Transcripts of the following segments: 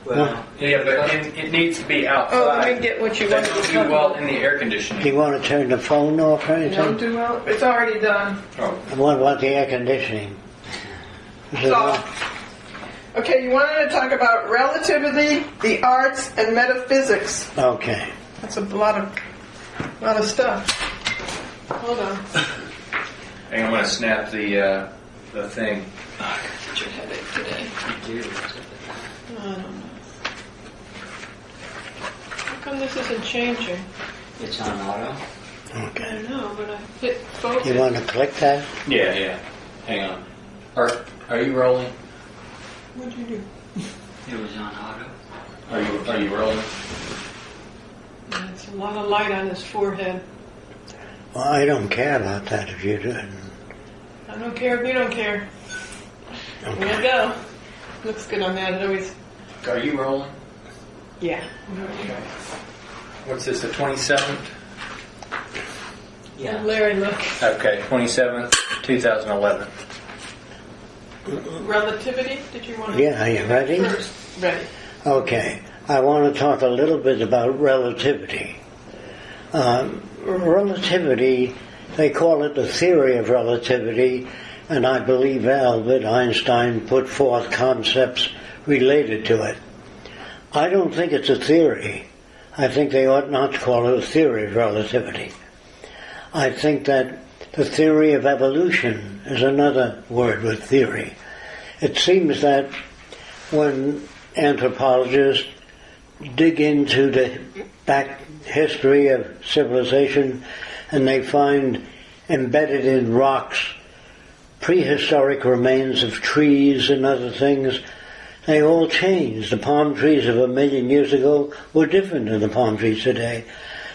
Well, yeah, but it needs to be outside. Oh, let me get what you want to Doesn't do well in the air conditioning. Do you want to turn the phone off or anything? Don't do well. It's already done. Oh. And what about the air conditioning? Is it on? Okay, you wanted to talk about relativity, the arts, and metaphysics. Okay. That's a lot of stuff. Hold on. Hang on, I'm going to snap the thing. Oh, I got such a headache today. you do. I don't know. How come this isn't changing? It's on auto. I Okay. don't know, but I hit focus. You want to click that? Yeah. Hang on. Are you rolling? What'd you do? It was on auto. Are you rolling? That's a lot of light on his forehead. Well, I don't care about that if you do. I don't care if you don't care. There you go. Looks good on that. It always. Are you rolling? Yeah. Okay. What's this, the 27th? Yeah. Larry, look. Okay, 27th, 2011. Relativity? Did you want to? Yeah, are you ready? First. Ready. Okay. I want to talk a little bit about relativity. Relativity, they call it the theory of relativity, and I believe Albert Einstein put forth concepts related to it. I don't think it's a theory. I think they ought not to call it a theory of relativity. I think that the theory of evolution is another word with theory. It seems that when anthropologists dig into the back history of civilization and they find embedded in rocks prehistoric remains of trees and other things, they all changed. The palm trees of 1 million years ago were different than the palm trees today.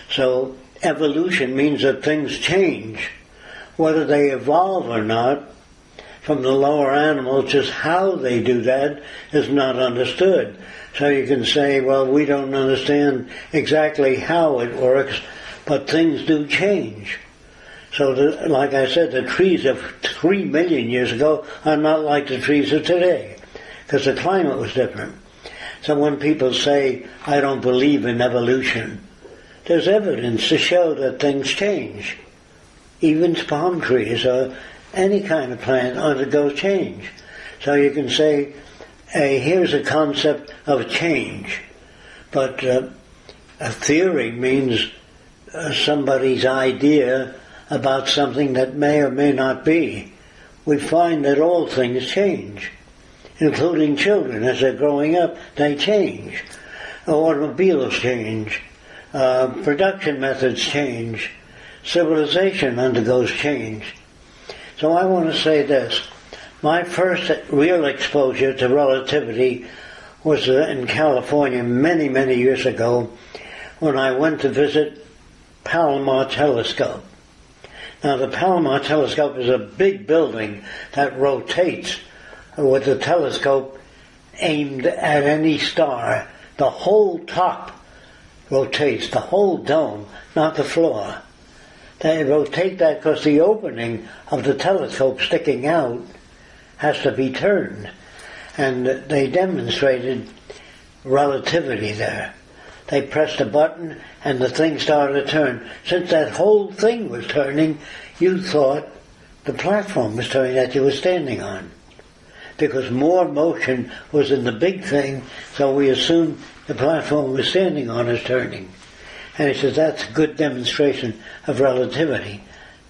So evolution means that things change. Whether they evolve or not from the lower animals, just how they do that is not understood. So you can say, well, we don't understand exactly how it works, but things do change. So, like I said, the trees of 3 million years ago are not like the trees of today, because the climate was different. So when people say, I don't believe in evolution, there's evidence to show that things change. Even palm trees or any kind of plant undergoes change. So you can say, hey, here's a concept of change. But a theory means somebody's idea about something that may or may not be. We find that all things change, including children. As they're growing up, they change. Automobiles change. Production methods change. Civilization undergoes change. So I want to say this. My first real exposure to relativity was in California many, many years ago when I went to visit Palomar Telescope. Now the Palomar Telescope is a big building that rotates with the telescope aimed at any star. The whole top rotates, the whole dome, not the floor. They rotate that because the opening of the telescope sticking out has to be turned. And they demonstrated relativity there. They pressed a button and the thing started to turn. Since that whole thing was turning, you thought the platform was turning that you were standing on. Because more motion was in the big thing, so we assumed the platform we're standing on is turning. And he says that's a good demonstration of relativity.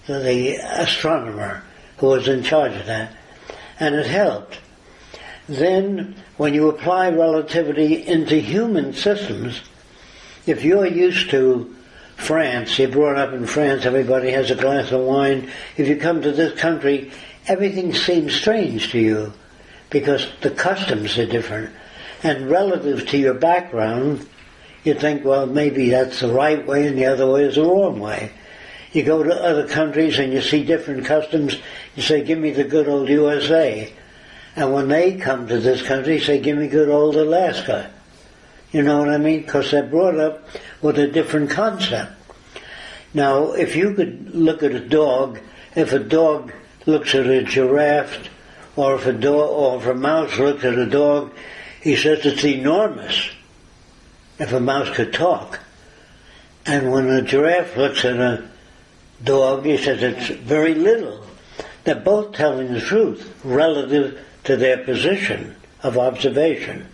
So the astronomer who was in charge of that. And it helped. Then, when you apply relativity into human systems, if you're used to France, you're brought up in France, everybody has a glass of wine. If you come to this country, everything seems strange to you because the customs are different. And relative to your background, you think, well, maybe that's the right way and the other way is the wrong way. You go to other countries and you see different customs, you say, give me the good old USA. And when they come to this country, you say, give me good old Alaska. You know what I mean? Because they're brought up with a different concept. Now, if you could look at a dog, if a dog looks at a giraffe, or if a mouse looks at a dog, He says it's enormous, if a mouse could talk. And when a giraffe looks at a dog, he says it's very little. They're both telling the truth relative to their position of observation.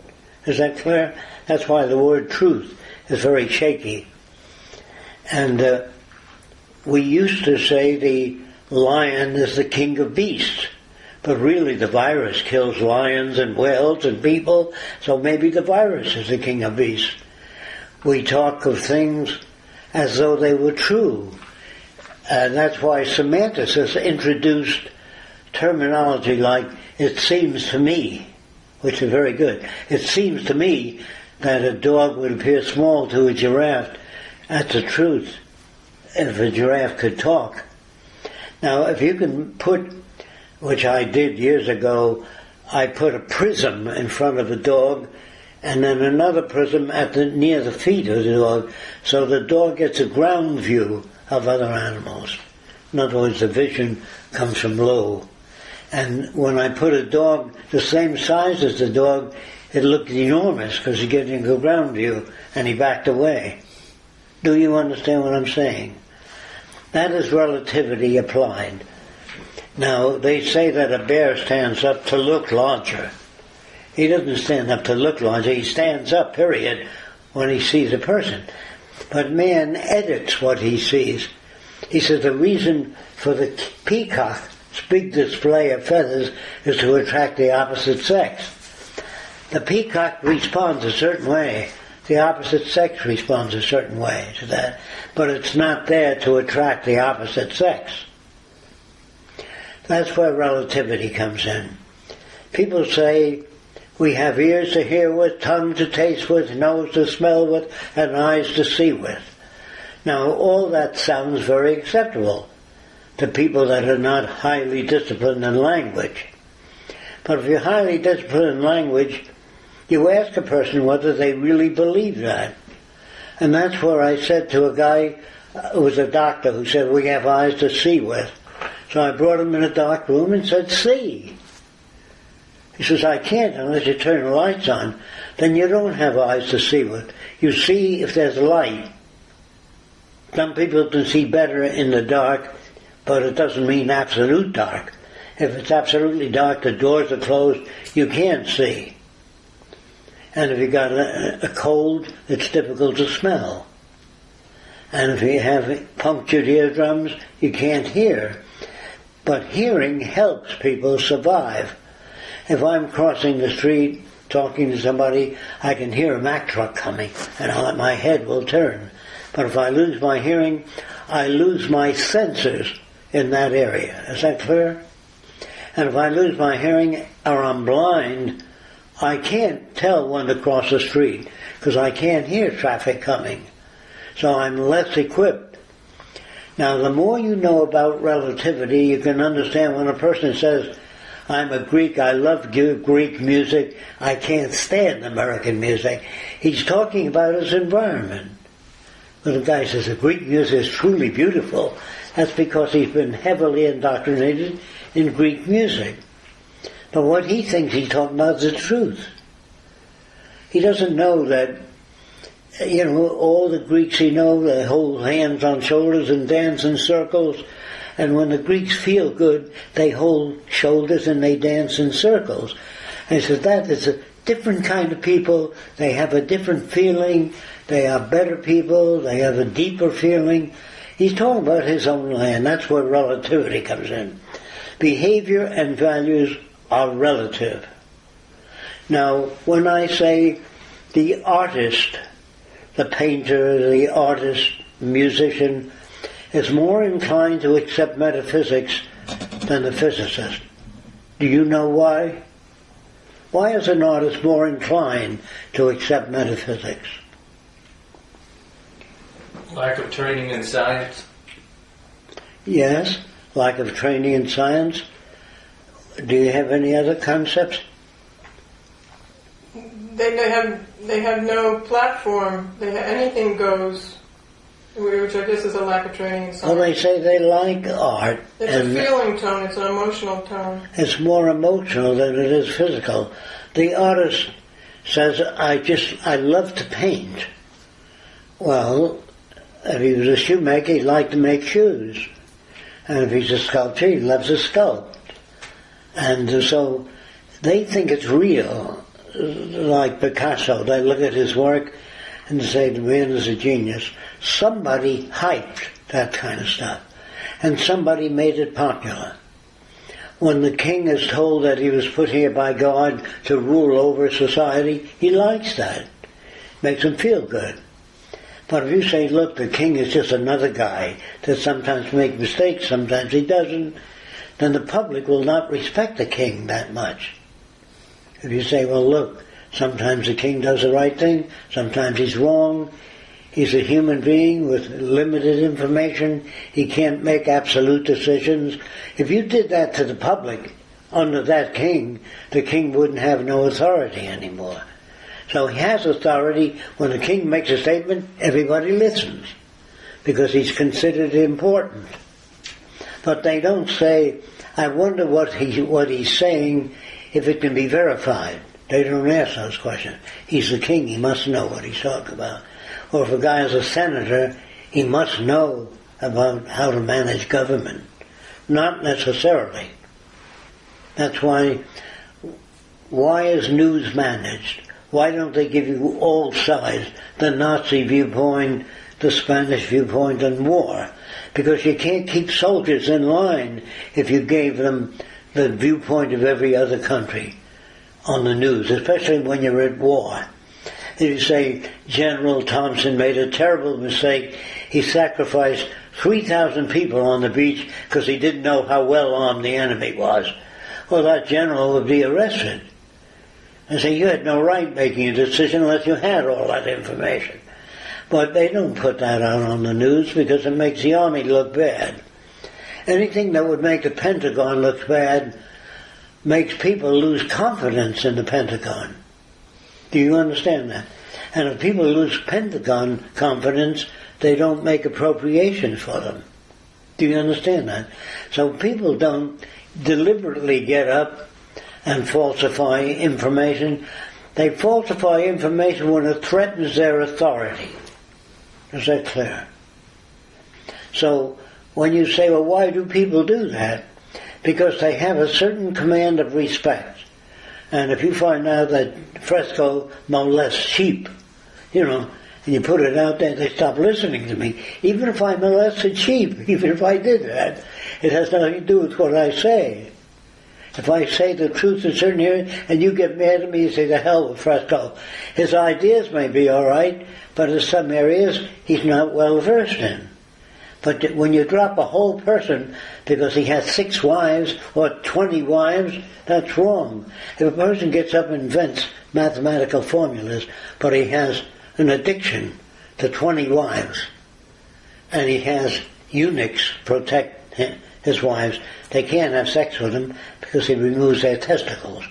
Is that clear? That's why the word truth is very shaky. And we used to say the lion is the king of beasts, but really the virus kills lions and whales and people, so maybe the virus is the king of beasts. We talk of things as though they were true, and that's why semantics has introduced terminology like "it seems to me," which is very good. It seems to me that a dog would appear small to a giraffe. That's the truth, if a giraffe could talk. Now, if you can put, which I did years ago, I put a prism in front of a dog and then another prism near the feet of the dog, so the dog gets a ground view of other animals. In other words, the vision comes from low. And when I put a dog the same size as the dog, it looked enormous because he's getting a ground view, and he backed away. Do you understand what I'm saying? That is relativity applied. Now, they say that a bear stands up to look larger. He doesn't stand up to look larger. He stands up, period, when he sees a person. But man edits what he sees. He says the reason for the peacock's big display of feathers is to attract the opposite sex. The peacock responds a certain way. The opposite sex responds a certain way to that. But it's not there to attract the opposite sex. That's where relativity comes in. People say, we have ears to hear with, tongue to taste with, nose to smell with, and eyes to see with. Now, all that sounds very acceptable to people that are not highly disciplined in language. But if you're highly disciplined in language, you ask a person whether they really believe that. And that's where I said to a guy who was a doctor who said, we have eyes to see with. So I brought him in a dark room and said, see. He says, I can't unless you turn the lights on. Then you don't have eyes to see with. You see if there's light. Some people can see better in the dark, but it doesn't mean absolute dark. If it's absolutely dark, the doors are closed, you can't see. And if you got a cold, it's difficult to smell. And if you have punctured eardrums, you can't hear. But hearing helps people survive. If I'm crossing the street, talking to somebody, I can hear a Mack truck coming, and my head will turn. But if I lose my hearing, I lose my sensors in that area. Is that clear? And if I lose my hearing, or I'm blind, I can't tell when to cross the street, because I can't hear traffic coming. So I'm less equipped. Now, the more you know about relativity, you can understand when a person says, I'm a Greek, I love Greek music, I can't stand American music. He's talking about his environment. When the guy says the Greek music is truly beautiful, that's because he's been heavily indoctrinated in Greek music. But what he thinks he's talking about is the truth. He doesn't know that, all the Greeks he knows, they hold hands on shoulders and dance in circles. And when the Greeks feel good, they hold shoulders and they dance in circles. And he says that is a different kind of people. They have a different feeling. They are better people. They have a deeper feeling. He's talking about his own land. That's where relativity comes in. Behavior and values are relative. Now, when I say the artist, the painter, the artist, musician, is more inclined to accept metaphysics than the physicist. Do you know why? Why is an artist more inclined to accept metaphysics? Lack of training in science. Yes, lack of training in science. Do you have any other concepts? They have no platform. Anything goes, which I guess is a lack of training in science. Well, they say they like art. It's a feeling tone. It's an emotional tone. It's more emotional than it is physical. The artist says, I love to paint. Well, if he was a shoemaker, he liked to make shoes. And if he's a sculptor, he loves to sculpt. And so they think it's real, like Picasso. They look at his work and say, the man is a genius. Somebody hyped that kind of stuff. And somebody made it popular. When the king is told that he was put here by God to rule over society, he likes that. Makes him feel good. But if you say, look, the king is just another guy that sometimes makes mistakes, sometimes he doesn't, then the public will not respect the king that much. If you say, well, look, sometimes the king does the right thing, sometimes he's wrong, he's a human being with limited information, he can't make absolute decisions. If you did that to the public under that king, the king wouldn't have no authority anymore. So he has authority. When the king makes a statement, everybody listens, because he's considered important. But they don't say, I wonder what he's saying, if it can be verified. They don't ask those questions. He's the king, he must know what he's talking about. Or if a guy is a senator, he must know about how to manage government. Not necessarily. That's why is news managed? Why don't they give you all sides, the Nazi viewpoint, the Spanish viewpoint, and war? Because you can't keep soldiers in line if you gave them the viewpoint of every other country on the news, especially when you're at war. If you say General Thompson made a terrible mistake, he sacrificed 3,000 people on the beach because he didn't know how well armed the enemy was. Well, that general would be arrested. And say, you had no right making a decision unless you had all that information. But they don't put that out on the news because it makes the army look bad. Anything that would make the Pentagon look bad makes people lose confidence in the Pentagon. Do you understand that? And if people lose Pentagon confidence, they don't make appropriations for them. Do you understand that? So people don't deliberately get up and falsify information. They falsify information when it threatens their authority. Is that clear? So when you say, well, why do people do that? Because they have a certain command of respect. And if you find out that Fresco molests sheep, and you put it out there, they stop listening to me. Even if I molested sheep, even if I did that, it has nothing to do with what I say. If I say the truth in certain areas, and you get mad at me, you say, the hell with Fresco. His ideas may be all right, but in some areas, he's not well versed in. But when you drop a whole person because he has 6 wives or 20 wives, that's wrong. If a person gets up and invents mathematical formulas, but he has an addiction to 20 wives, and he has eunuchs protect his wives, they can't have sex with him because he removes their testicles.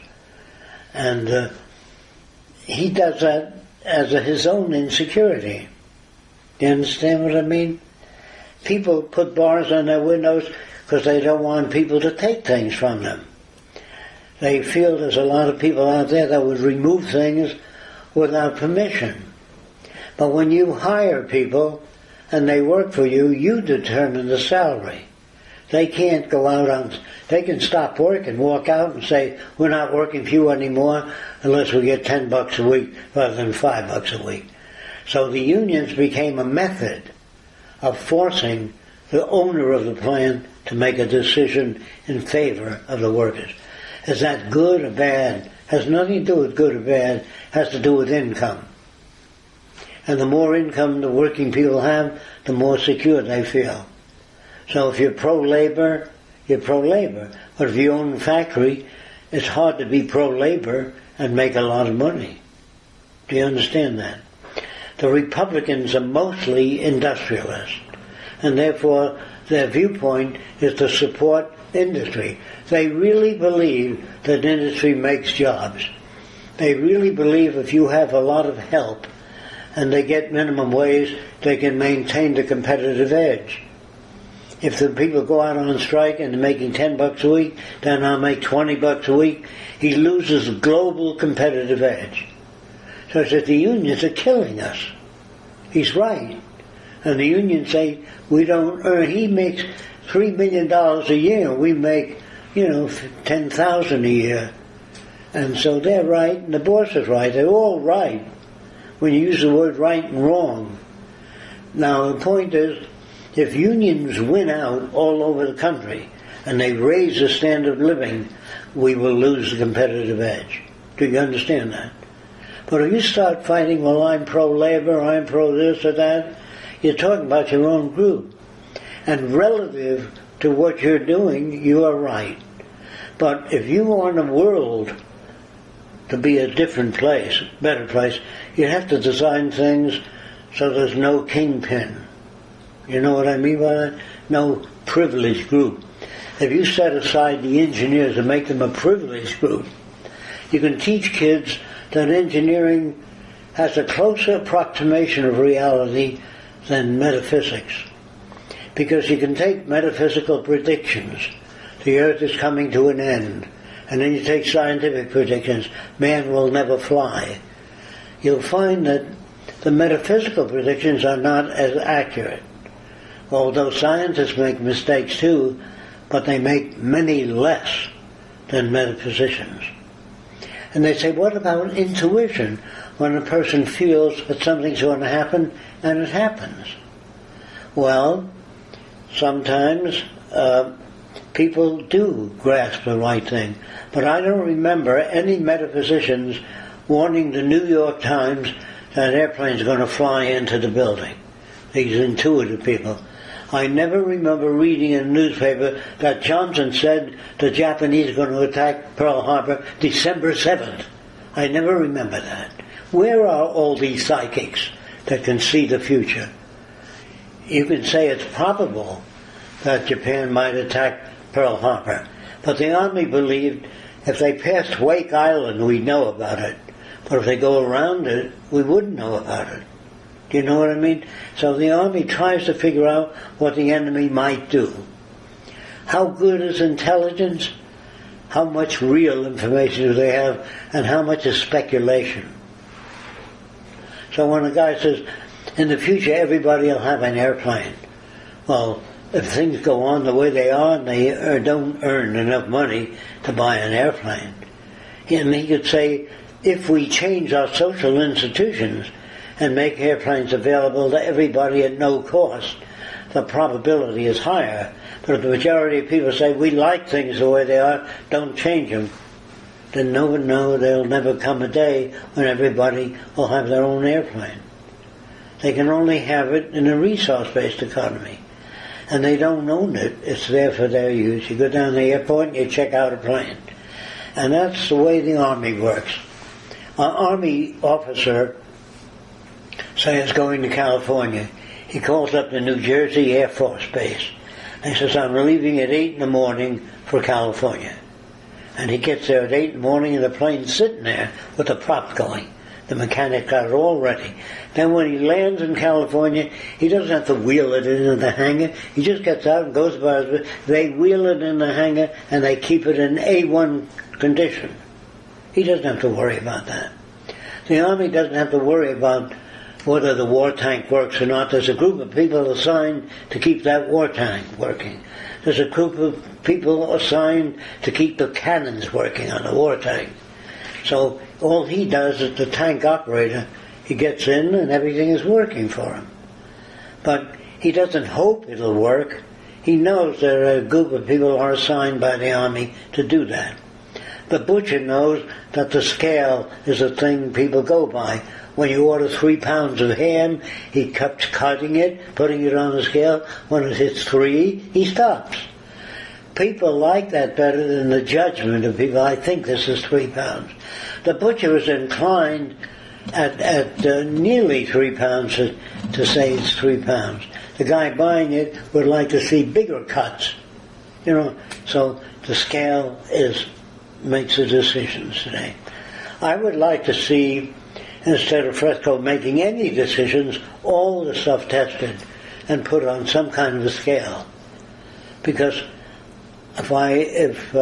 And he does that as his own insecurity. Do you understand what I mean? People put bars on their windows because they don't want people to take things from them. They feel there's a lot of people out there that would remove things without permission. But when you hire people and they work for you, you determine the salary. They can't go out they can stop work and walk out and say, we're not working for you anymore unless we get $10 a week rather than $5 a week. So the unions became a method of forcing the owner of the plant to make a decision in favor of the workers. Is that good or bad? Has nothing to do with good or bad. Has to do with income. And the more income the working people have, the more secure they feel. So if you're pro-labor, you're pro-labor. But if you own a factory, it's hard to be pro-labor and make a lot of money. Do you understand that? The Republicans are mostly industrialists, and therefore their viewpoint is to support industry. They really believe that industry makes jobs. They really believe if you have a lot of help and they get minimum wage, they can maintain the competitive edge. If the people go out on strike and they're making $10 a week, then I'll make $20 a week, he loses global competitive edge. So I said, the unions are killing us. He's right. And the unions say, we don't earn, he makes $3 million a year, we make, $10,000 a year. And so they're right, and the boss is right. They're all right when you use the word right and wrong. Now, the point is, if unions win out all over the country and they raise the standard of living, we will lose the competitive edge. Do you understand that? But if you start fighting, well, I'm pro-labor, I'm pro-this or that, you're talking about your own group. And relative to what you're doing, you are right. But if you want the world to be a different place, better place, you have to design things so there's no kingpin. You know what I mean by that? No privileged group. If you set aside the engineers and make them a privileged group, you can teach kids that engineering has a closer approximation of reality than metaphysics. Because you can take metaphysical predictions. The earth is coming to an end. And then you take scientific predictions. Man will never fly. You'll find that the metaphysical predictions are not as accurate. Although scientists make mistakes too, but they make many less than metaphysicians. And they say, what about intuition? When a person feels that something's going to happen, and it happens. Well, sometimes people do grasp the right thing. But I don't remember any metaphysicians warning the New York Times that airplanes are going to fly into the building. These intuitive people. I never remember reading in a newspaper that Johnson said the Japanese are going to attack Pearl Harbor December 7th. I never remember that. Where are all these psychics that can see the future? You can say it's probable that Japan might attack Pearl Harbor, but the Army believed if they passed Wake Island, we'd know about it. But if they go around it, we wouldn't know about it. Do you know what I mean? So the Army tries to figure out what the enemy might do. How good is intelligence? How much real information do they have? And how much is speculation? So when a guy says, in the future everybody will have an airplane. Well, if things go on the way they are and they don't earn enough money to buy an airplane, and he could say, if we change our social institutions and make airplanes available to everybody at no cost, the probability is higher. But if the majority of people say, we like things the way they are, don't change them, then no one knows there'll never come a day when everybody will have their own airplane. They can only have it in a resource-based economy. And they don't own it. It's there for their use. You go down to the airport and you check out a plane. And that's the way the Army works. An Army officer, say, is going to California. He calls up the New Jersey Air Force Base. And he says, I'm leaving at 8 in the morning for California. And he gets there at 8 in the morning and the plane's sitting there with the prop going. The mechanic got it all ready. Then when he lands in California, he doesn't have to wheel it into the hangar. He just gets out and goes by his... They wheel it in the hangar and they keep it in A1 condition. He doesn't have to worry about that. The Army doesn't have to worry about whether the war tank works or not. There's a group of people assigned to keep that war tank working. There's a group of people assigned to keep the cannons working on the war tank. So all he does is the tank operator, he gets in and everything is working for him. But he doesn't hope it'll work. He knows that a group of people are assigned by the Army to do that. The butcher knows that the scale is a thing people go by. When you order 3 pounds of ham, he keeps cutting it, putting it on the scale. When it hits 3, he stops. People like that better than the judgment of people. I think this is 3 pounds. The butcher is inclined at nearly 3 pounds to say it's 3 pounds. The guy buying it would like to see bigger cuts. So the scale makes the decisions today. I would like to see, instead of Fresco making any decisions, all the stuff tested and put on some kind of a scale. Because if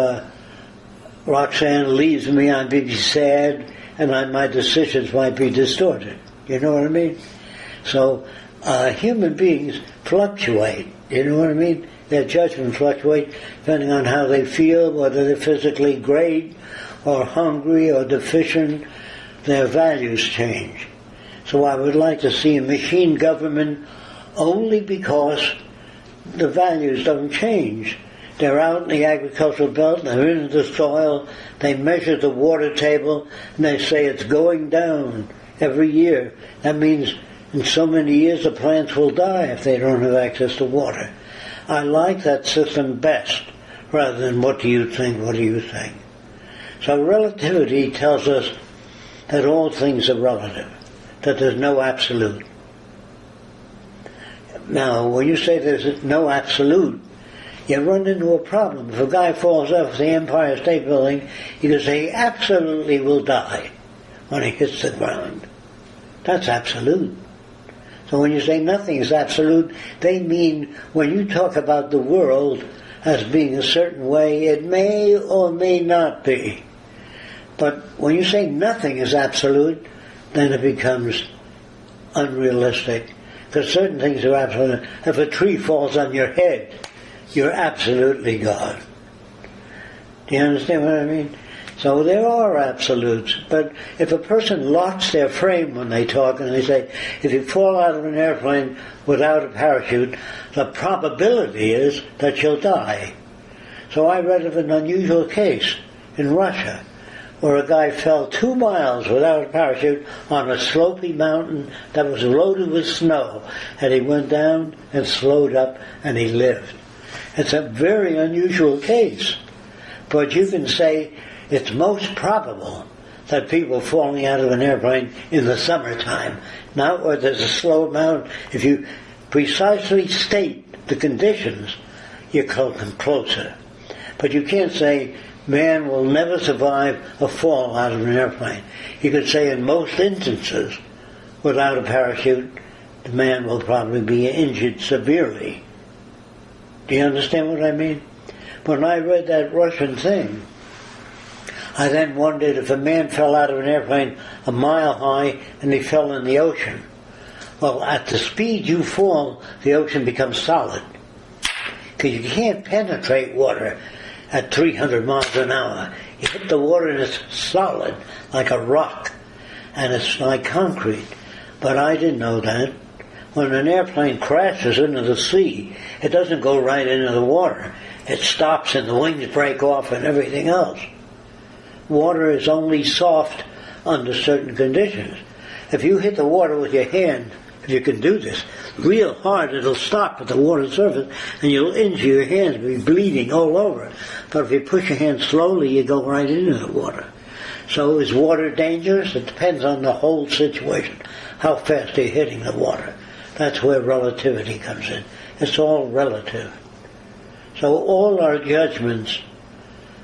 Roxanne leaves me, I'd be sad, and my decisions might be distorted. You know what I mean? So human beings fluctuate. You know what I mean? Their judgment fluctuates depending on how they feel, whether they're physically great or hungry or deficient. Their values change. So I would like to see a machine government only because the values don't change. They're out in the agricultural belt, they're in the soil, they measure the water table, and they say it's going down every year. That means in so many years the plants will die if they don't have access to water. I like that system best, rather than what do you think, what do you think. So relativity tells us that all things are relative, that there's no absolute. Now, when you say there's no absolute, you run into a problem. If a guy falls off the Empire State Building, you can say he absolutely will die when he hits the ground. That's absolute. So when you say nothing is absolute, they mean when you talk about the world as being a certain way, it may or may not be. But when you say nothing is absolute, then it becomes unrealistic. Because certain things are absolute. If a tree falls on your head, you're absolutely God. Do you understand what I mean? So there are absolutes. But if a person locks their frame when they talk and they say, if you fall out of an airplane without a parachute, the probability is that you'll die. So I read of an unusual case in Russia where a guy fell 2 miles without a parachute on a slopey mountain that was loaded with snow. And he went down and slowed up and he lived. It's a very unusual case. But you can say it's most probable that people falling out of an airplane in the summertime, not where there's a slow mountain. If you precisely state the conditions, you come closer. But you can't say man will never survive a fall out of an airplane. You could say in most instances, without a parachute, the man will probably be injured severely. Do you understand what I mean? When I read that Russian thing, I then wondered if a man fell out of an airplane a mile high and he fell in the ocean. Well, at the speed you fall, the ocean becomes solid. Because you can't penetrate water at 300 miles an hour. You hit the water and it's solid, like a rock, and it's like concrete. But I didn't know that. When an airplane crashes into the sea, it doesn't go right into the water. It stops and the wings break off and everything else. Water is only soft under certain conditions. If you hit the water with your hand, if you can do this, real hard, it'll stop at the water surface and you'll injure your hands, be bleeding all over. But if you push your hand slowly, you go right into the water. So is water dangerous? It depends on the whole situation. How fast are you hitting the water? That's where relativity comes in. It's all relative. So all our judgments,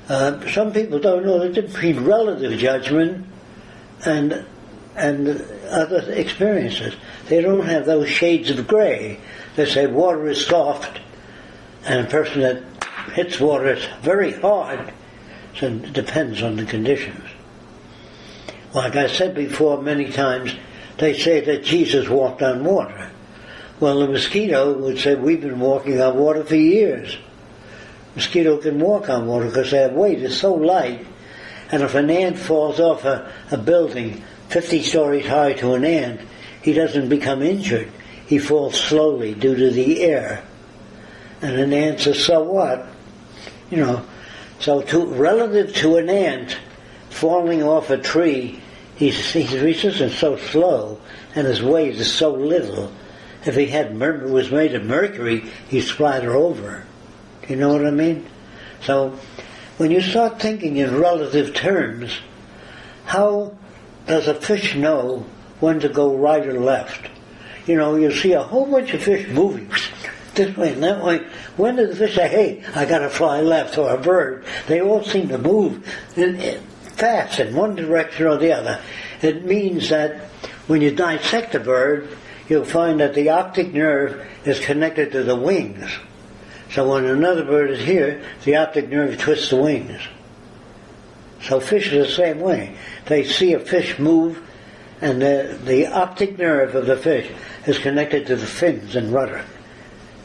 some people don't know the difference between relative judgment and other experiences. They don't have those shades of gray. They say water is soft, and a person that hits water is very hard. So it depends on the conditions. Like I said before many times, they say that Jesus walked on water. Well, the mosquito would say, we've been walking on water for years. Mosquito can walk on water because their weight is so light. And if an ant falls off a building 50 stories high to an ant, he doesn't become injured. He falls slowly due to the air. And an ant says, so what? You know, so relative to an ant falling off a tree, his resistance is so slow and his weight is so little. If he was made of mercury, he'd splatter over. You know what I mean? So when you start thinking in relative terms, how does a fish know when to go right or left? You know, you see a whole bunch of fish moving this way and that way. When does the fish say, hey, I got to fly left, or a bird? They all seem to move fast in one direction or the other. It means that when you dissect a bird, you'll find that the optic nerve is connected to the wings. So when another bird is here, the optic nerve twists the wings. So fish are the same way. They see a fish move, and the optic nerve of the fish is connected to the fins and rudder.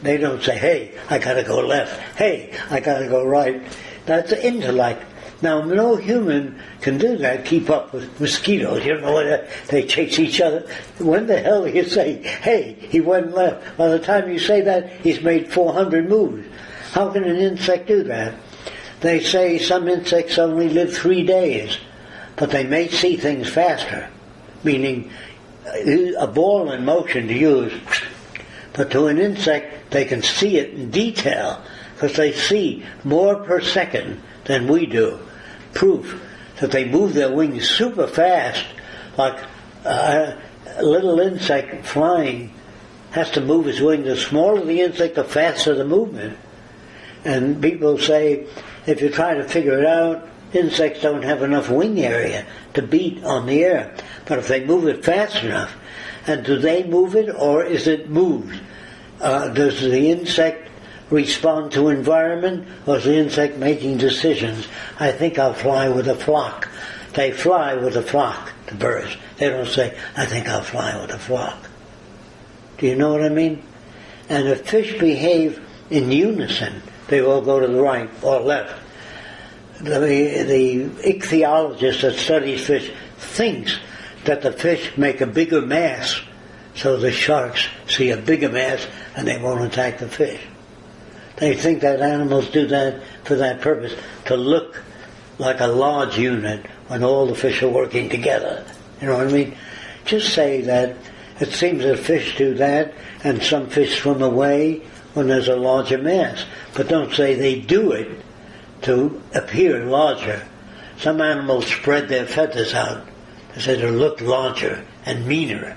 They don't say, hey, I gotta go left. Hey, I gotta go right. That's intellect. Now, no human can do that, keep up with mosquitoes. You know, they chase each other. When the hell do you say, hey, he went left? By the time you say that, he's made 400 moves. How can an insect do that? They say some insects only live 3 days, but they may see things faster, meaning a ball in motion to use. But to an insect, they can see it in detail, because they see more per second than we do. Proof that they move their wings super fast, like a little insect flying has to move his wings. The smaller the insect, the faster the movement. And people say, if you try to figure it out, insects don't have enough wing area to beat on the air. But if they move it fast enough, and do they move it, or is it moved? Does the insect respond to environment, or is the insect making decisions? I think I'll fly with a flock. They fly with a flock, the birds. They don't say, I think I'll fly with a flock. Do you know what I mean? And if fish behave in unison, they all go to the right or left. The ichthyologist that studies fish thinks that the fish make a bigger mass, so the sharks see a bigger mass and they won't attack the fish. They think that animals do that for that purpose, to look like a large unit when all the fish are working together. You know what I mean? Just say that it seems that fish do that, and some fish swim away when there's a larger mass. But don't say they do it to appear larger. Some animals spread their feathers out. They say to look larger and meaner.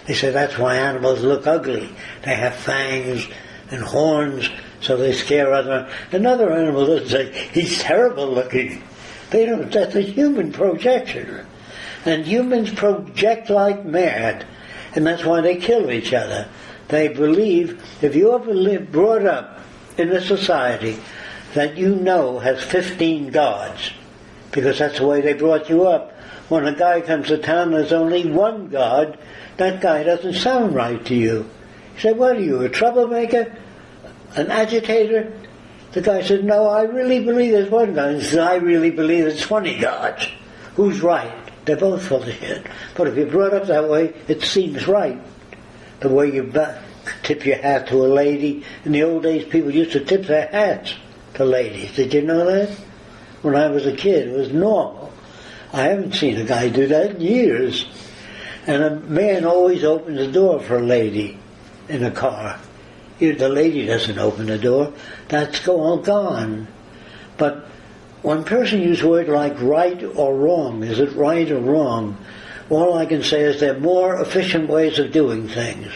They say that's why animals look ugly. They have fangs and horns, so they scare another animal doesn't say, he's terrible looking. They don't, that's a human projection. And humans project like mad, and that's why they kill each other. They believe, if you ever brought up in a society that you know has 15 gods, because that's the way they brought you up, when a guy comes to town there's only one god, that guy doesn't sound right to you. You say, what are you, a troublemaker? An agitator? The guy said, no, I really believe there's one God. He said, I really believe there's 20 gods. Who's right? They're both full of shit. But if you're brought up that way, it seems right. The way you tip your hat to a lady. In the old days, people used to tip their hats to ladies. Did you know that? When I was a kid, it was normal. I haven't seen a guy do that in years. And a man always opens the door for a lady in a car. The lady doesn't open the door. That's all gone. But when person uses a word like right or wrong, is it right or wrong? All I can say is there are more efficient ways of doing things.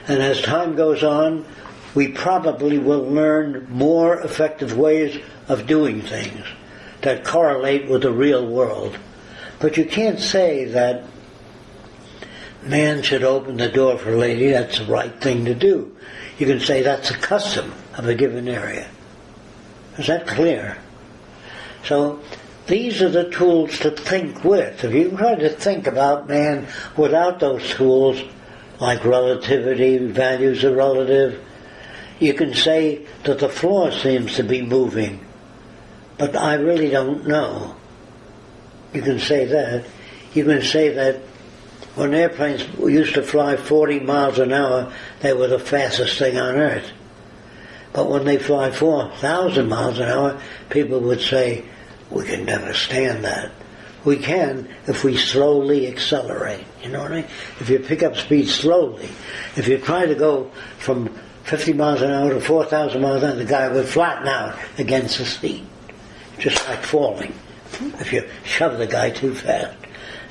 And as time goes on, we probably will learn more effective ways of doing things that correlate with the real world. But you can't say that man should open the door for a lady, that's the right thing to do. You can say that's a custom of a given area. Is that clear? So these are the tools to think with. If you try to think about man without those tools, like relativity, values are relative, you can say that the floor seems to be moving, but I really don't know. You can say that. You can say that when airplanes used to fly 40 miles an hour, they were the fastest thing on earth. But when they fly 4,000 miles an hour, people would say, we can never stand that. We can if we slowly accelerate. You know what I mean? If you pick up speed slowly. If you try to go from 50 miles an hour to 4,000 miles an hour, the guy would flatten out against the seat. Just like falling. If you shove the guy too fast.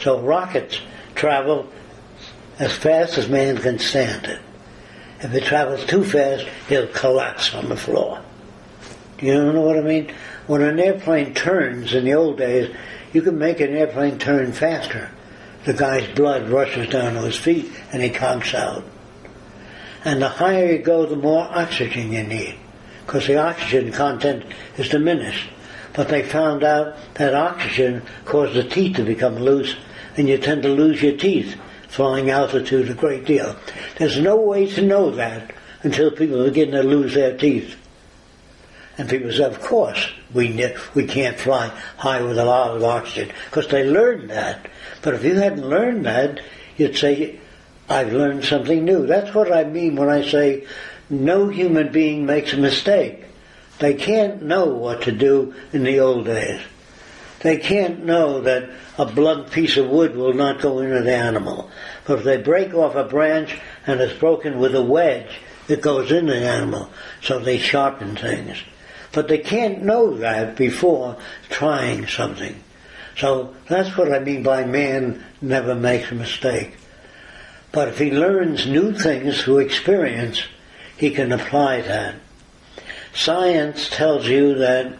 So rockets travel as fast as man can stand it. If it travels too fast, he'll collapse on the floor. Do you know what I mean? When an airplane turns in the old days, you can make an airplane turn faster. The guy's blood rushes down to his feet and he conks out. And the higher you go, the more oxygen you need, because the oxygen content is diminished. But they found out that oxygen caused the teeth to become loose, and you tend to lose your teeth flying altitude a great deal. There's no way to know that until people begin to lose their teeth. And people say, of course, we can't fly high with a lot of oxygen, because they learned that. But if you hadn't learned that, you'd say, I've learned something new. That's what I mean when I say no human being makes a mistake. They can't know what to do in the old days. They can't know that a blunt piece of wood will not go into the animal. But if they break off a branch and it's broken with a wedge, it goes in the animal. So they sharpen things. But they can't know that before trying something. So that's what I mean by man never makes a mistake. But if he learns new things through experience, he can apply that. Science tells you that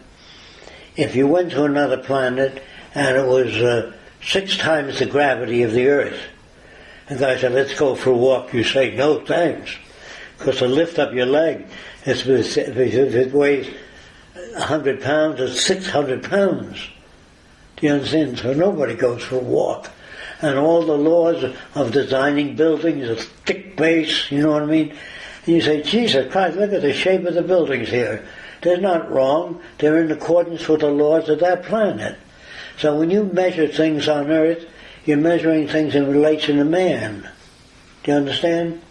if you went to another planet and it was 6 times the gravity of the Earth, and the guy said, let's go for a walk, you say, no thanks. Because to lift up your leg, if it weighs 100 pounds, it's 600 pounds. Do you understand? So nobody goes for a walk. And all the laws of designing buildings, a thick base, you know what I mean? And you say, Jesus Christ, look at the shape of the buildings here. They're not wrong. They're in accordance with the laws of that planet. So when you measure things on Earth, you're measuring things in relation to man. Do you understand?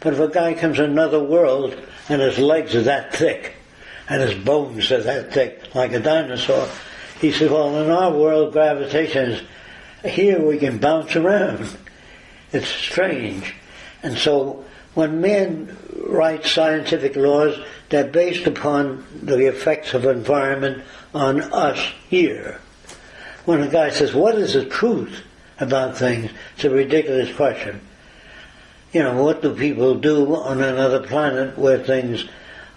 But if a guy comes from another world and his legs are that thick, and his bones are that thick, like a dinosaur, he says, well, in our world, gravitation is, here we can bounce around. It's strange. And so when man writes scientific laws, they're based upon the effects of environment on us here. When a guy says, what is the truth about things? It's a ridiculous question. You know, what do people do on another planet where things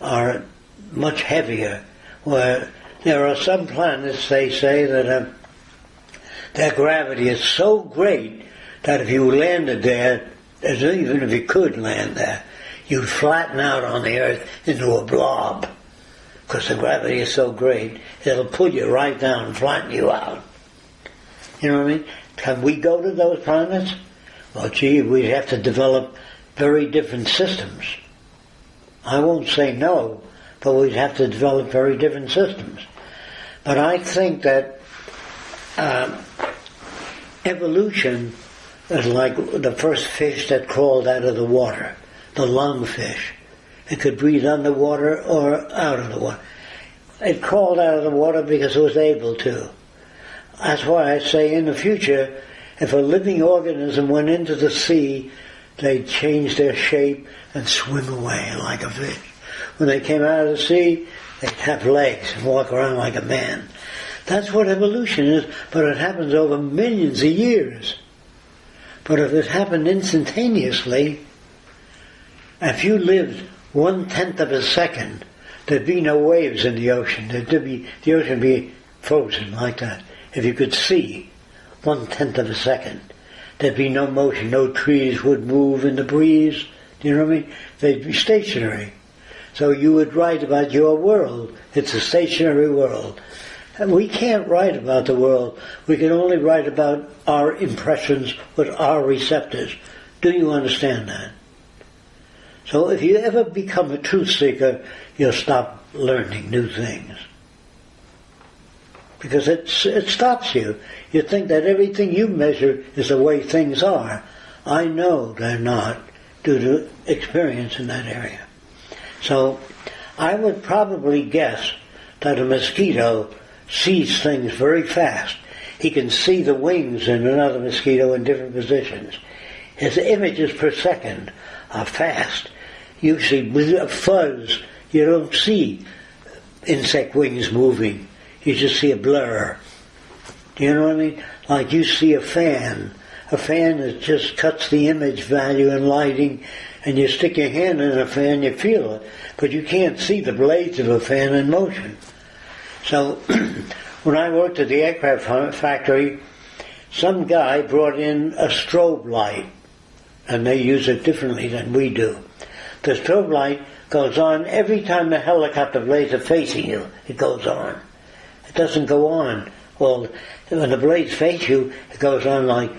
are much heavier? Where there are some planets, they say, that their gravity is so great that if you landed there, even if you could land there, you'd flatten out on the Earth into a blob. Because the gravity is so great, it'll pull you right down and flatten you out. You know what I mean? Can we go to those planets? Well, gee, we'd have to develop very different systems. I won't say no, but we'd have to develop very different systems. But I think that evolution is like the first fish that crawled out of the water, the lungfish. It could breathe underwater or out of the water. It crawled out of the water because it was able to. That's why I say in the future, if a living organism went into the sea, they'd change their shape and swim away like a fish. When they came out of the sea, they'd have legs and walk around like a man. That's what evolution is, but it happens over millions of years. But if it happened instantaneously, if you lived 1/10 of a second, there'd be no waves in the ocean. The ocean would be frozen like that. If you could see 1/10 of a second, there'd be no motion. No trees would move in the breeze. Do you know what I mean? They'd be stationary. So you would write about your world. It's a stationary world. And we can't write about the world. We can only write about our impressions with our receptors. Do you understand that? So if you ever become a truth seeker, you'll stop learning new things. Because it stops you. You think that everything you measure is the way things are. I know they're not, due to experience in that area. So I would probably guess that a mosquito sees things very fast. He can see the wings in another mosquito in different positions. His images per second are fast. Usually with a fuzz, you don't see insect wings moving. You just see a blur. Do you know what I mean? Like you see a fan. A fan that just cuts the image value and lighting, and you stick your hand in a fan, you feel it. But you can't see the blades of a fan in motion. So when I worked at the aircraft factory, some guy brought in a strobe light, and they use it differently than we do. The strobe light goes on every time the helicopter blades are facing you. It goes on. It doesn't go on. Well, when the blades face you, it goes on like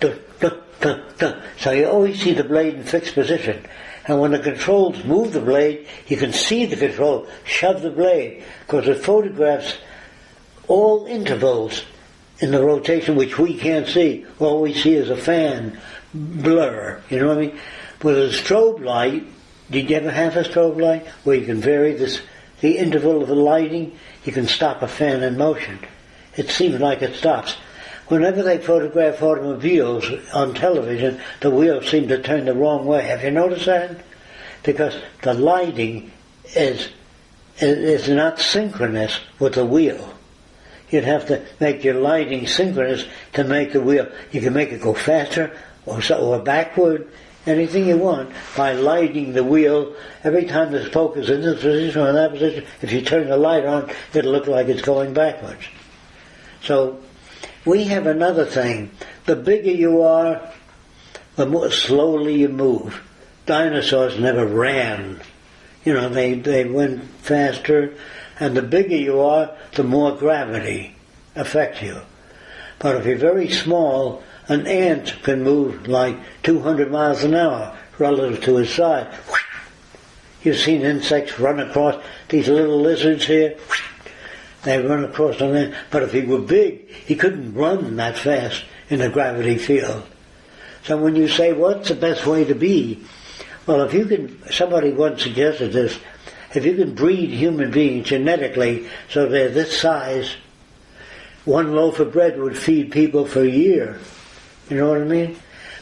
duh, duh, duh, duh. So you always see the blade in fixed position. And when the controls move the blade, you can see the control shove the blade, because it photographs all intervals in the rotation which we can't see. All we see is a fan blur, you know what I mean? With a strobe light, did you ever have a strobe light where you can vary the interval of the lighting? You can stop a fan in motion. It seems like it stops. Whenever they photograph automobiles on television, the wheels seem to turn the wrong way. Have you noticed that? Because the lighting is not synchronous with the wheel. You'd have to make your lighting synchronous to make the wheel. You can make it go faster or backward, anything you want, by lighting the wheel. Every time the spoke is in this position or in that position, if you turn the light on, it'll look like it's going backwards. So we have another thing. The bigger you are, the more slowly you move. Dinosaurs never ran. You know, they went faster, and the bigger you are, the more gravity affects you. But if you're very small, an ant can move like 200 miles an hour relative to its size. You've seen insects run across, these little lizards here, they run across on land. But if he were big, he couldn't run that fast in a gravity field. So when you say, what's the best way to be? Well, if you can, somebody once suggested this, if you can breed human beings genetically so they're this size, one loaf of bread would feed people for a year. You know what I mean?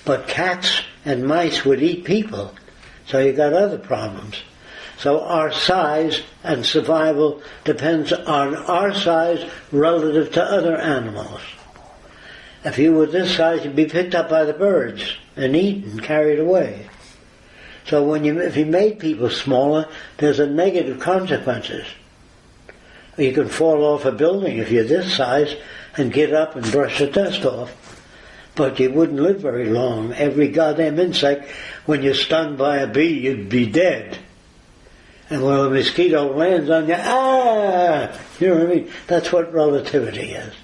But cats and mice would eat people. So you got other problems. So our size and survival depends on our size relative to other animals. If you were this size, you'd be picked up by the birds and eaten, carried away. So if you made people smaller, there's a negative consequences. You can fall off a building if you're this size and get up and brush the dust off. But you wouldn't live very long. Every goddamn insect, when you're stung by a bee, you'd be dead. And when a mosquito lands on you, you know what I mean? That's what relativity is.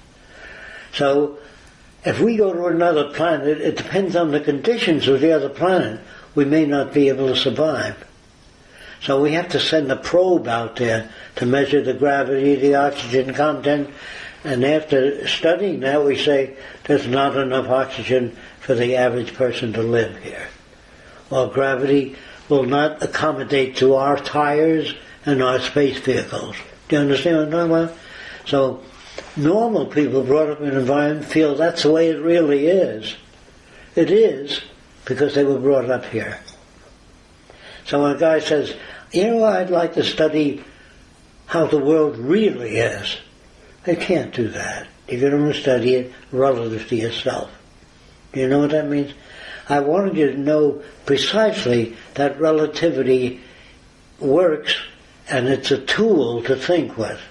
So, if we go to another planet, it depends on the conditions of the other planet. We may not be able to survive. So we have to send a probe out there to measure the gravity, the oxygen content, and after studying that we say there's not enough oxygen for the average person to live here. Or gravity will not accommodate to our tires and our space vehicles. Do you understand what I'm talking about? So normal people brought up in an environment feel that's the way it really is. It is because they were brought up here. So when a guy says, you know, I'd like to study how the world really is, they can't do that. You can only study it relative to yourself. Do you know what that means? I wanted you to know precisely that relativity works and it's a tool to think with.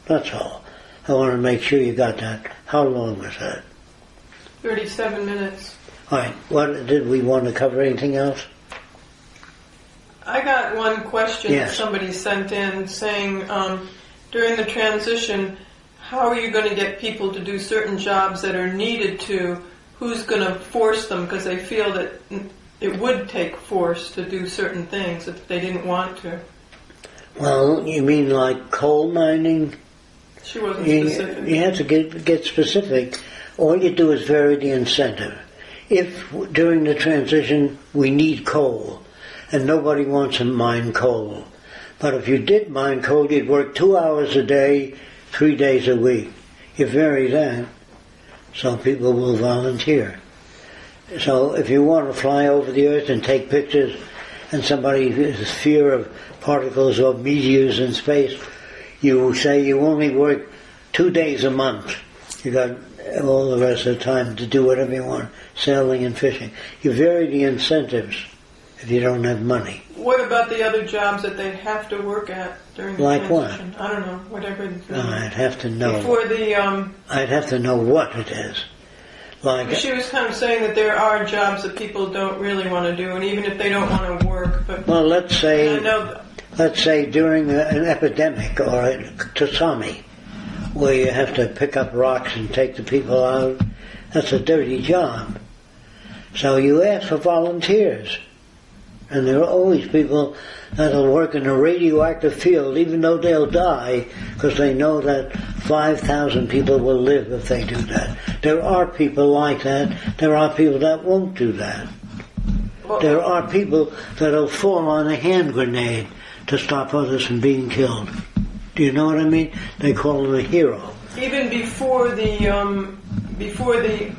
That's all. I want to make sure you got that. How long was that? 37 minutes. All right. What did we want to cover? Anything else? I got one question that Yes. somebody sent in saying, during the transition, how are you going to get people to do certain jobs that are needed to? Who's going to force them because they feel that it would take force to do certain things if they didn't want to? Well, you mean like coal mining? She wasn't specific. You have to get specific. All you do is vary the incentive. If during the transition we need coal, and nobody wants to mine coal, but if you did mine coal, you'd work 2 hours a day, 3 days a week. You vary that, so people will volunteer. So if you want to fly over the earth and take pictures, and somebody has fear of particles or meteors in space, you say you only work 2 days a month. You got all the rest of the time to do whatever you want, sailing and fishing. You vary the incentives if you don't have money. What about the other jobs that they have to work at during the Like transition? what? I don't know, whatever. I'd have to know. Before the, I'd have to know what it is. Like she was kind of saying that there are jobs that people don't really want to do, and even if they don't want to work, but well, let's say I know during an epidemic or a tsunami, where you have to pick up rocks and take the people out. That's a dirty job. So you ask for volunteers. And there are always people that'll work in a radioactive field, even though they'll die, because they know that 5,000 people will live if they do that. There are people like that. There are people that won't do that. There are people that'll fall on a hand grenade to stop others from being killed. Do you know what I mean? They call him a hero. Even before the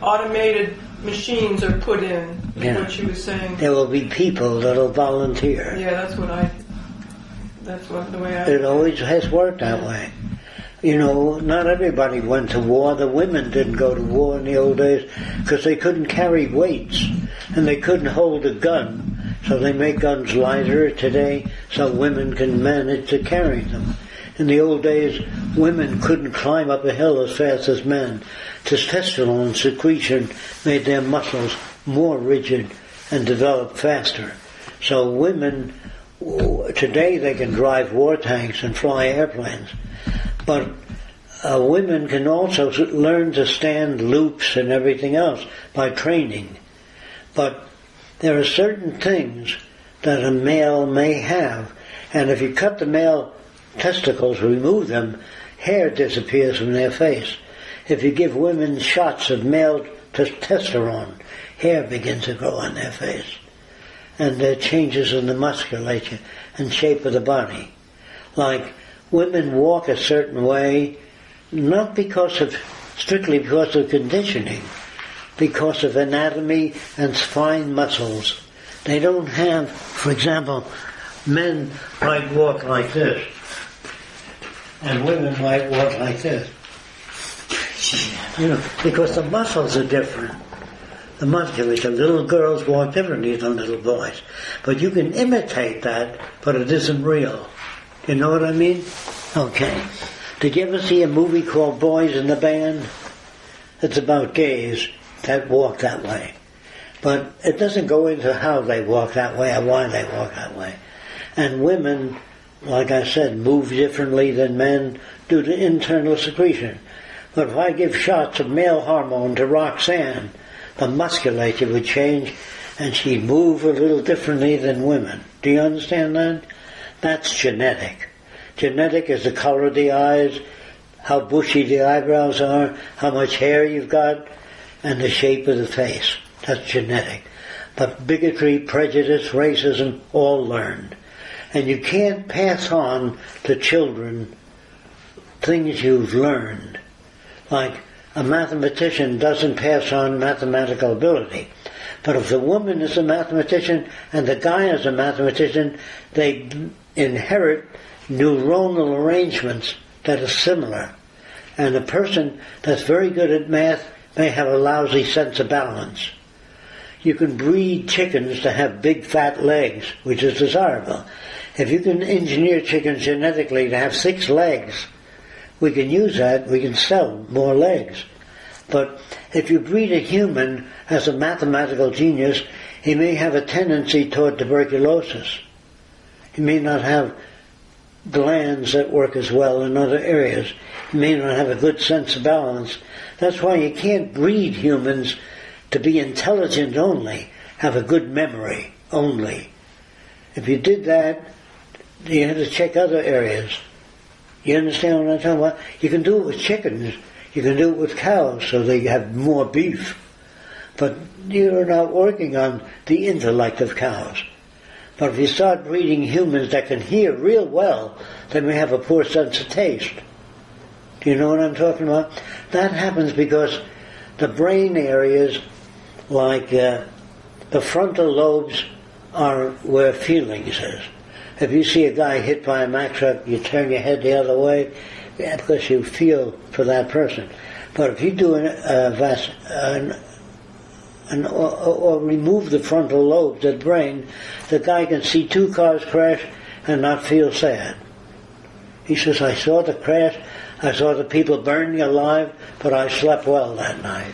automated machines are put in, is what she was saying. There will be people that'll volunteer. Yeah, that's the way I... It always has worked that way. You know, not everybody went to war. The women didn't go to war in the old days because they couldn't carry weights and they couldn't hold a gun. So they make guns lighter today so women can manage to carry them. In the old days, women couldn't climb up a hill as fast as men. Testosterone secretion made their muscles more rigid and develop faster. So women, today they can drive war tanks and fly airplanes. But women can also learn to stand loops and everything else by training. But there are certain things that a male may have. And if you cut the male testicles, remove them, hair disappears from their face. If you give women shots of male testosterone, hair begins to grow on their face. And there are changes in the musculature and shape of the body. Like women walk a certain way, not strictly because of conditioning, because of anatomy and fine muscles. They don't have, for example, men might walk like this, and women might walk like this. You know, because the muscles are different. The musculature, little girls walk differently than little boys. But you can imitate that, but it isn't real. You know what I mean? Okay. Did you ever see a movie called Boys in the Band? It's about gays that walk that way. But it doesn't go into how they walk that way or why they walk that way. And women, like I said, move differently than men due to internal secretion. But if I give shots of male hormone to Roxanne, the musculature would change and she'd move a little differently than women. Do you understand that? That's genetic. Genetic is the color of the eyes, how bushy the eyebrows are, how much hair you've got, and the shape of the face. That's genetic. But bigotry, prejudice, racism, all learned. And you can't pass on to children things you've learned. Like a mathematician doesn't pass on mathematical ability. But if the woman is a mathematician and the guy is a mathematician, they inherit neuronal arrangements that are similar. And a person that's very good at math may have a lousy sense of balance. You can breed chickens to have big fat legs, which is desirable. If you can engineer chickens genetically to have 6 legs, we can use that, we can sell more legs. But if you breed a human as a mathematical genius, he may have a tendency toward tuberculosis. He may not have glands that work as well in other areas. He may not have a good sense of balance. That's why you can't breed humans to be intelligent only, have a good memory only. If you did that, you had to check other areas. You understand what I'm talking about? You can do it with chickens. You can do it with cows so they have more beef. But you're not working on the intellect of cows. But if you start breeding humans that can hear real well, they may have a poor sense of taste. Do you know what I'm talking about? That happens because the brain areas, like the frontal lobes, are where feelings is. If you see a guy hit by a Mack truck, you turn your head the other way because you feel for that person. But if you do or remove the frontal lobes of the brain, the guy can see 2 cars crash and not feel sad. He says, I saw the crash, I saw the people burning alive, but I slept well that night.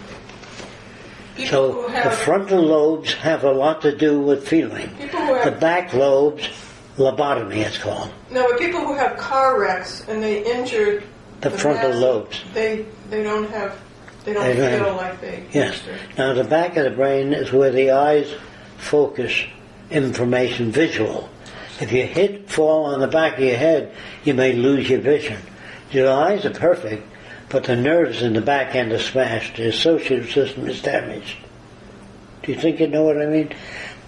So the frontal lobes have a lot to do with feeling. The back lobes, lobotomy it's called. No, but people who have car wrecks and they injure the frontal massive, lobes. They don't have. They don't They don't feel have- like they Yes. used to. Now the back of the brain is where the eyes focus information visual. If you fall on the back of your head, you may lose your vision. Your eyes are perfect, but the nerves in the back end are smashed. The associative system is damaged. Do you think you know what I mean?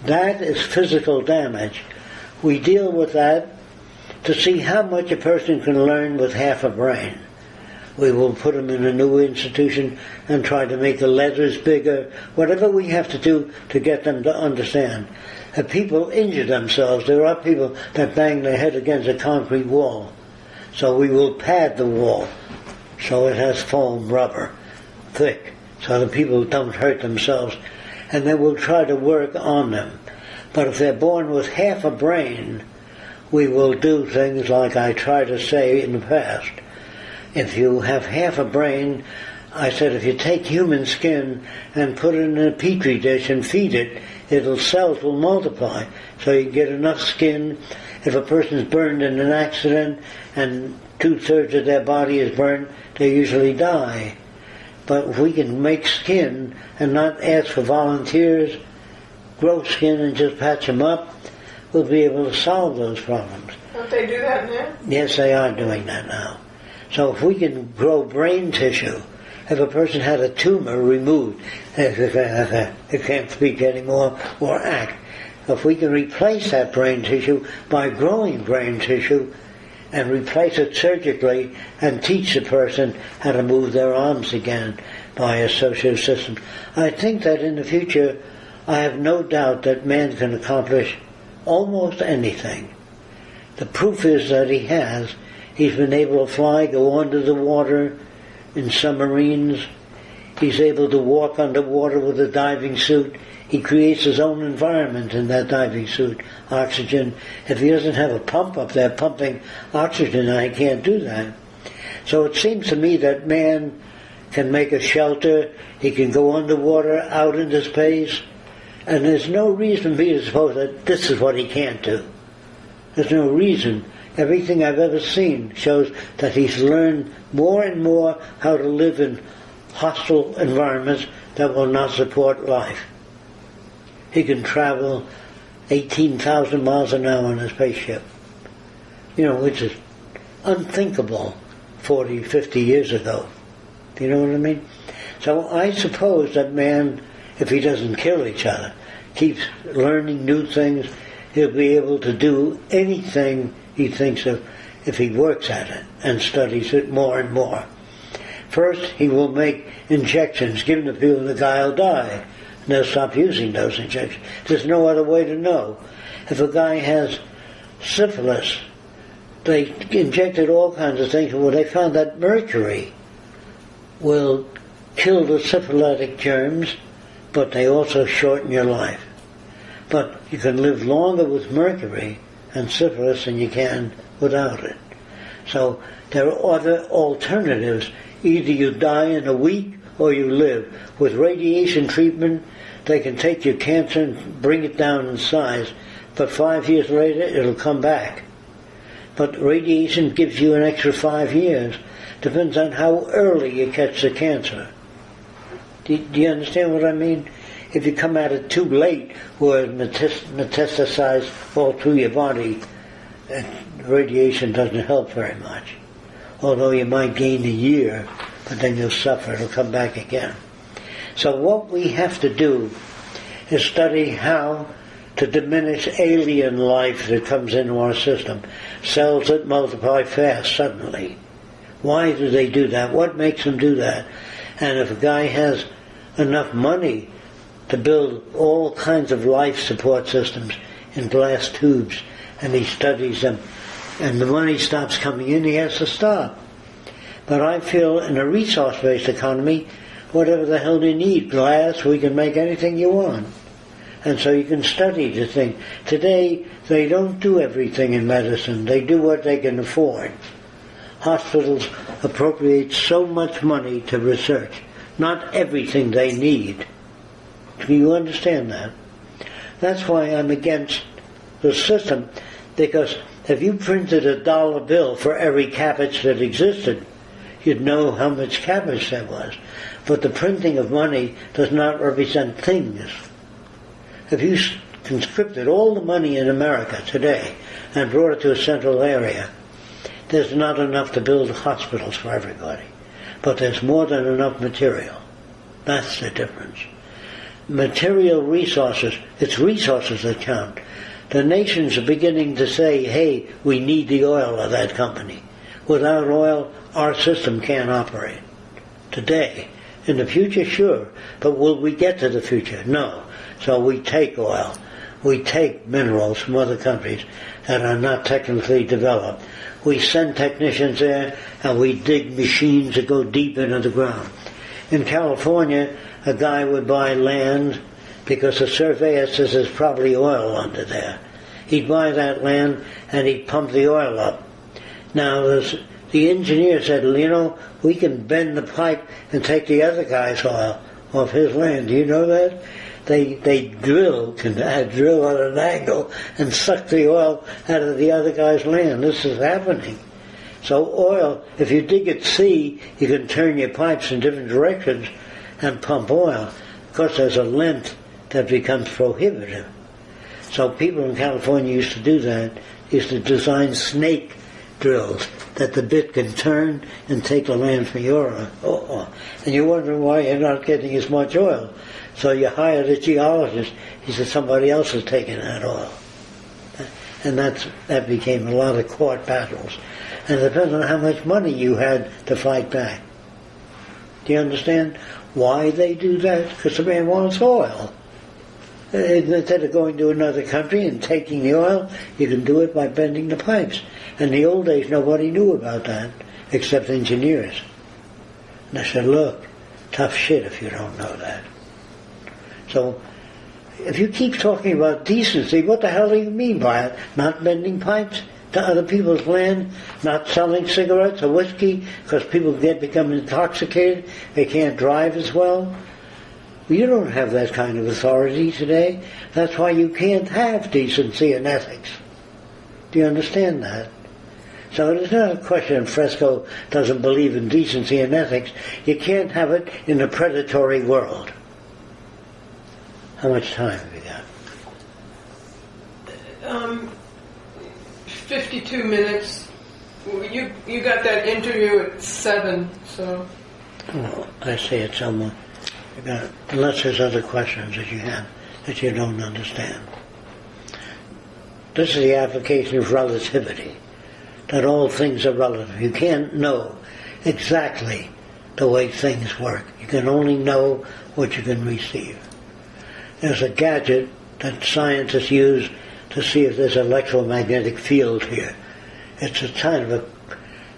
That is physical damage. We deal with that to see how much a person can learn with half a brain. We will put them in a new institution and try to make the letters bigger, whatever we have to do to get them to understand. If people injure themselves, there are people that bang their head against a concrete wall. So we will pad the wall so it has foam rubber, thick, so the people don't hurt themselves. And then we'll try to work on them. But if they're born with half a brain, we will do things like I tried to say in the past. If you have half a brain, I said if you take human skin and put it in a petri dish and feed it, cells will multiply. So you get enough skin. If a person's burned in an accident and 2/3 of their body is burned, they usually die. But if we can make skin and not ask for volunteers, grow skin and just patch them up, we'll be able to solve those problems. Don't they do that now? Yes, they are doing that now. So if we can grow brain tissue, if a person had a tumor removed, they can't speak anymore or act. If we can replace that brain tissue by growing brain tissue and replace it surgically and teach the person how to move their arms again by associative systems, I think that in the future I have no doubt that man can accomplish almost anything. The proof is that he has. He's been able to fly, go under the water in submarines. He's able to walk underwater with a diving suit. He creates his own environment in that diving suit, oxygen. If he doesn't have a pump up there pumping oxygen, he can't do that. So it seems to me that man can make a shelter. He can go underwater, out into space. And there's no reason for me to suppose that this is what he can't do. There's no reason. Everything I've ever seen shows that he's learned more and more how to live in hostile environments that will not support life. He can travel 18,000 miles an hour in a spaceship, which is unthinkable 40, 50 years ago. Do you know what I mean? So I suppose that man, if he doesn't kill each other, keeps learning new things, he'll be able to do anything he thinks of if he works at it and studies it more and more. First, he will make injections given to people, and the guy will die. And they'll stop using those injections. There's no other way to know. If a guy has syphilis, they injected all kinds of things. Well, they found that mercury will kill the syphilitic germs, but they also shorten your life. But you can live longer with mercury and syphilis than you can without it. So there are other alternatives. Either you die in a week or you live. With radiation treatment, they can take your cancer and bring it down in size, but 5 years later it'll come back. But radiation gives you an extra 5 years. Depends on how early you catch the cancer. Do you understand what I mean? If you come at it too late, where it metastasizes all through your body, radiation doesn't help very much. Although you might gain a year, but then you'll suffer. It'll come back again. So what we have to do is study how to diminish alien life that comes into our system. Cells that multiply fast suddenly. Why do they do that? What makes them do that? And if a guy has enough money to build all kinds of life support systems in glass tubes, and he studies them, and the money stops coming in, he has to stop. But I feel in a resource-based economy, whatever the hell you need, glass, we can make anything you want. And so you can study the thing. Today, they don't do everything in medicine. They do what they can afford. Hospitals appropriate so much money to research. Not everything they need. Do you understand that? That's why I'm against the system, because if you printed $1 bill for every cabbage that existed, you'd know how much cabbage there was. But the printing of money does not represent things. If you conscripted all the money in America today and brought it to a central area, there's not enough to build hospitals for everybody. But there's more than enough material. That's the difference. Material resources, it's resources that count. The nations are beginning to say, hey, we need the oil of that company. Without oil, our system can't operate. Today. In the future, sure. But will we get to the future? No. So we take oil. We take minerals from other countries that are not technically developed. We send technicians there and we dig machines that go deep into the ground. In California, a guy would buy land because the surveyor says there's probably oil under there. He'd buy that land and he'd pump the oil up. Now, the engineer said, you know, we can bend the pipe and take the other guy's oil off his land. Do you know that? They can drill at an angle and suck the oil out of the other guy's land. This is happening. So oil, if you dig at sea, you can turn your pipes in different directions and pump oil. Of course, there's a length that becomes prohibitive. So people in California used to do that, used to design snake drills that the bit can turn and take the land for your oil. And you're wondering why you're not getting as much oil. So you hired a geologist. He said somebody else is taking that oil. And that became a lot of court battles. And it depends on how much money you had to fight back. Do you understand why they do that? Because the man wants oil. Instead of going to another country and taking the oil, you can do it by bending the pipes. In the old days, nobody knew about that except engineers. And I said, look, tough shit if you don't know that. So, if you keep talking about decency, what the hell do you mean by it? Not bending pipes to other people's land, not selling cigarettes or whiskey because people become intoxicated, they can't drive as well? You don't have that kind of authority today. That's why you can't have decency and ethics. Do you understand that? So it is not a question Fresco doesn't believe in decency and ethics. You can't have it in a predatory world. How much time have you got? 52 minutes. You got that interview at 7, so... Well, I say it's almost... Unless there's other questions that you have that you don't understand. This is the application of relativity, that all things are relative. You can't know exactly the way things work. You can only know what you can receive. There's a gadget that scientists use to see if there's an electromagnetic field here. It's a kind of a...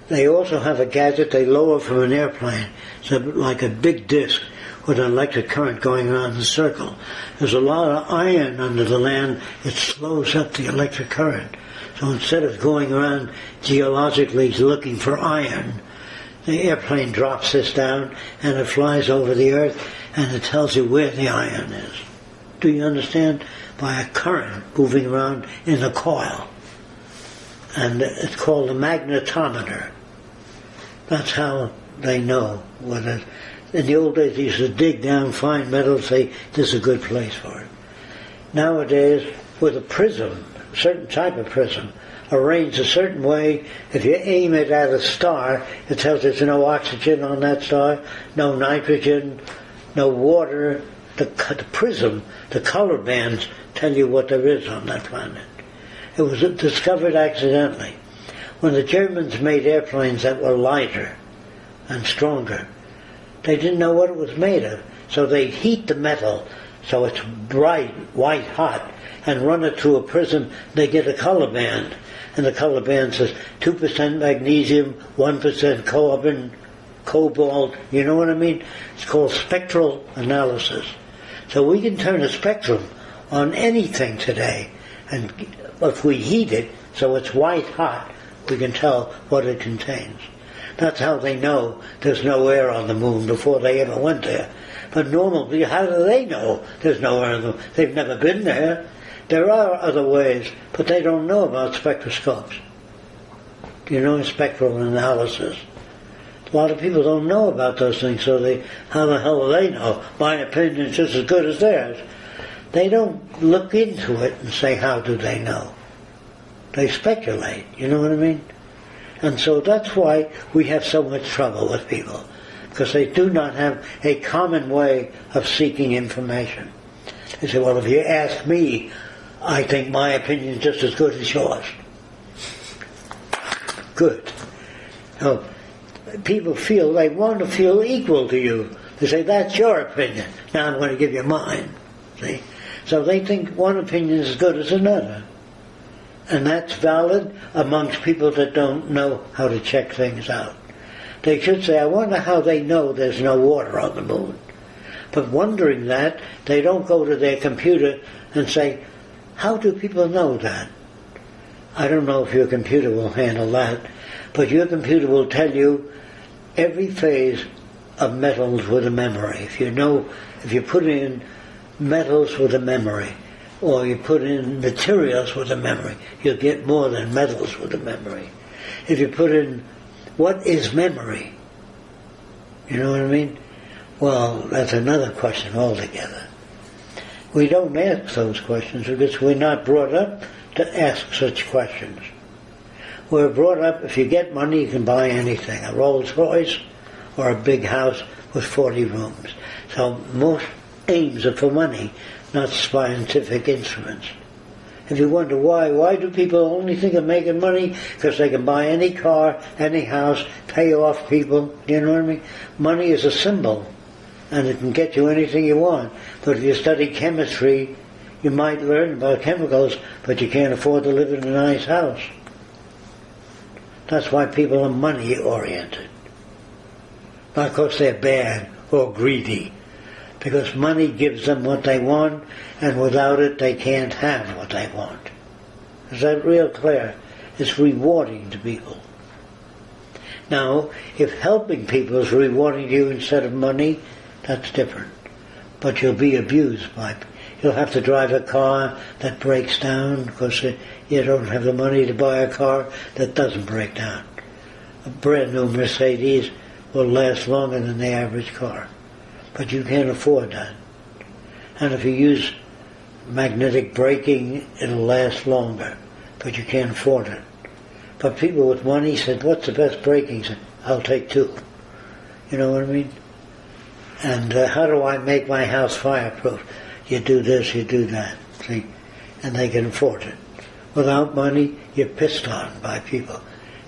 They also have a gadget they lower from an airplane. It's like a big disc with an electric current going around the circle. There's a lot of iron under the land. It slows up the electric current. So instead of going around geologically looking for iron, the airplane drops this down and it flies over the earth and it tells you where the iron is. Do you understand? By a current moving around in a coil. And it's called a magnetometer. That's how they know what it is. In the old days, they used to dig down fine metal and say, this is a good place for it. Nowadays, with a prism, a certain type of prism, arranged a certain way, if you aim it at a star, it tells there's no oxygen on that star, no nitrogen, no water. The prism, the color bands, tell you what there is on that planet. It was discovered accidentally. When the Germans made airplanes that were lighter and stronger, they didn't know what it was made of. So they heat the metal so it's bright, white hot, and run it through a prism. They get a color band. And the color band says 2% magnesium, 1% carbon, cobalt. You know what I mean? It's called spectral analysis. So we can turn a spectrum on anything today. And if we heat it so it's white hot, we can tell what it contains. That's how they know there's no air on the moon before they ever went there. But normally, how do they know there's no air on the moon? They've never been there. There are other ways, but they don't know about spectroscopes. Do you know spectral analysis? A lot of people don't know about those things, so how the hell do they know? My opinion is just as good as theirs. They don't look into it and say, how do they know? They speculate, you know what I mean? And so that's why we have so much trouble with people, because they do not have a common way of seeking information. They say, well, if you ask me, I think my opinion is just as good as yours. Good. So people want to feel equal to you. They say, that's your opinion. Now I'm going to give you mine. See? So they think one opinion is as good as another. And that's valid amongst people that don't know how to check things out. They should say, I wonder how they know there's no water on the moon. But wondering that, they don't go to their computer and say, how do people know that? I don't know if your computer will handle that, but your computer will tell you every phase of metals with a memory. If you put in metals with a memory, or you put in materials with a memory, you'll get more than metals with a memory. If you put in what is memory, you know what I mean? Well, that's another question altogether. We don't ask those questions because we're not brought up to ask such questions. We're brought up, if you get money, you can buy anything, a Rolls Royce or a big house with 40 rooms. So most aims are for money, not scientific instruments. If you wonder why do people only think of making money? Because they can buy any car, any house, pay off people, you know what I mean? Money is a symbol, and it can get you anything you want. But if you study chemistry, you might learn about chemicals, but you can't afford to live in a nice house. That's why people are money-oriented. Not because they're bad or greedy. Because money gives them what they want, and without it they can't have what they want. Is that real clear? It's rewarding to people. Now, if helping people is rewarding to you instead of money, that's different. But you'll be abused by people. You'll have to drive a car that breaks down because you don't have the money to buy a car that doesn't break down. A brand new Mercedes will last longer than the average car. But you can't afford that. And if you use magnetic braking, it'll last longer. But you can't afford it. But people with money said, what's the best braking? Said, I'll take 2. You know what I mean? And how do I make my house fireproof? You do this, you do that. See? And they can afford it. Without money, you're pissed on by people.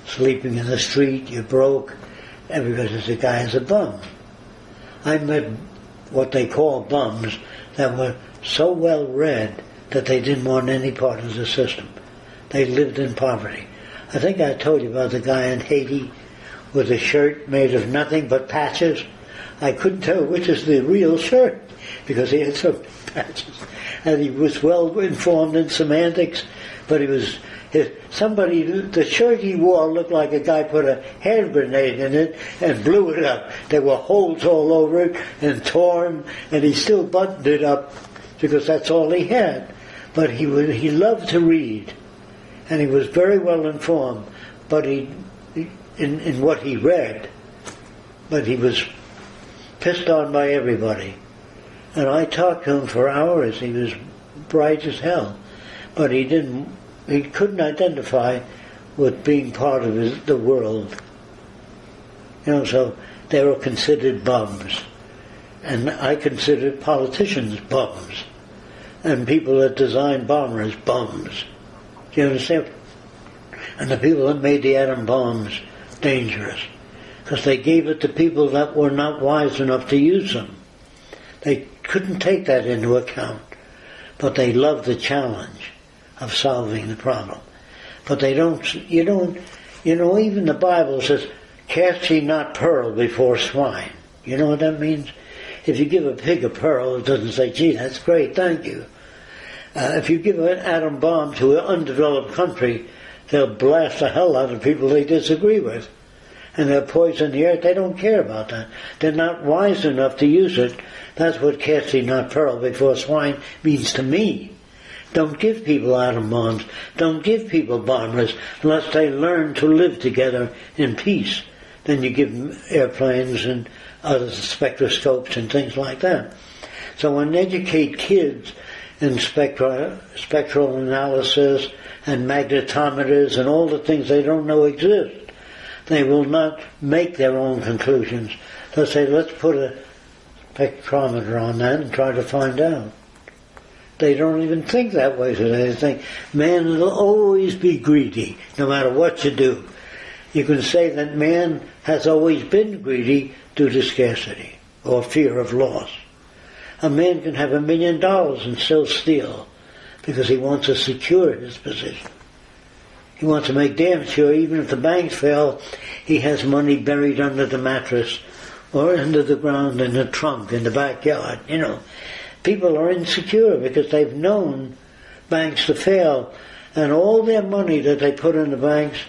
Sleeping in the street, you're broke. Everybody says the guy is a bum. I met what they call bums that were so well read that they didn't want any part of the system. They lived in poverty. I think I told you about the guy in Haiti with a shirt made of nothing but patches. I couldn't tell which is the real shirt because he had so many patches. And he was well informed in semantics, but the shirt he wore looked like a guy put a hand grenade in it and blew it up. There were holes all over it and torn, and he still buttoned it up because that's all he had. But he loved to read, and he was very well informed, but in what he read, but he was pissed on by everybody. And I talked to him for hours. He was bright as hell, but he couldn't identify with being part of the world. You know, so they were considered bums. And I considered politicians bums. And people that designed bombers bums. Do you understand? And the people that made the atom bombs dangerous. Because they gave it to people that were not wise enough to use them. They couldn't take that into account. But they loved the challenge of solving the problem. But even the Bible says, cast ye not pearl before swine. You know what that means? If you give a pig a pearl, it doesn't say, gee, that's great, thank you. If you give an atom bomb to an undeveloped country, they'll blast the hell out of people they disagree with. And they'll poison the earth. They don't care about that. They're not wise enough to use it. That's what cast ye not pearl before swine means to me. Don't give people atom bombs. Don't give people bombers unless they learn to live together in peace. then you give them airplanes and other spectroscopes and things like that. So when you educate kids in spectral analysis and magnetometers and all the things they don't know exist, they will not make their own conclusions. They'll say, let's put a spectrometer on that and try to find out. They don't even think that way today. They think man will always be greedy, no matter what you do. You can say that man has always been greedy due to scarcity or fear of loss. A man can have $1 million and still steal because he wants to secure his position. He wants to make damn sure even if the banks fail, he has money buried under the mattress or under the ground in the trunk in the backyard. You know, people are insecure because they've known banks to fail, and all their money that they put in the banks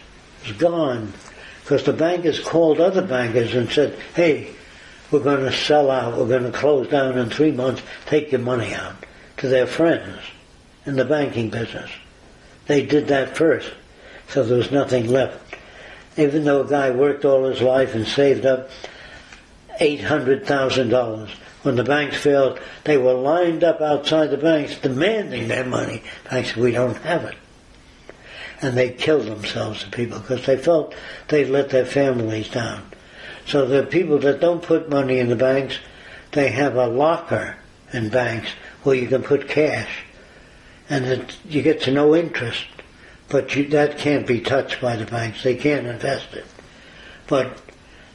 is gone because the bankers called other bankers and said, hey, we're going to sell out, we're going to close down in 3 months, take your money out, to their friends in the banking business. They did that first, so there was nothing left. Even though a guy worked all his life and saved up $800,000, when the banks failed, they were lined up outside the banks demanding their money. Banks said, we don't have it. And they killed themselves, the people, because they felt they'd let their families down. So the people that don't put money in the banks, they have a locker in banks where you can put cash. And you get to no interest. But that can't be touched by the banks. They can't invest it. But